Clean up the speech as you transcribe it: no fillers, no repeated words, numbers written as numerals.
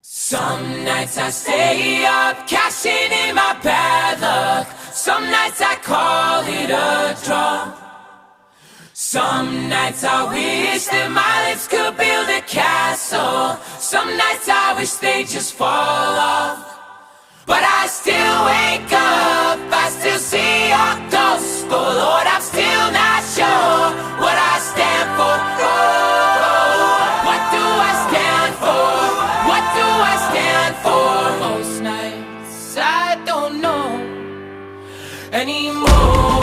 Some nights I stay up, cashing in my bad luck. Some nights I call it a draw. Some nights I wish that my lips could build a castle. Some nights I wish they just fall off. But I still wake up, I still see your ghost. Oh Lord, I'm still not sure what I stand for. Oh, what do I stand for? What do I stand for? Most nights I don't know anymore.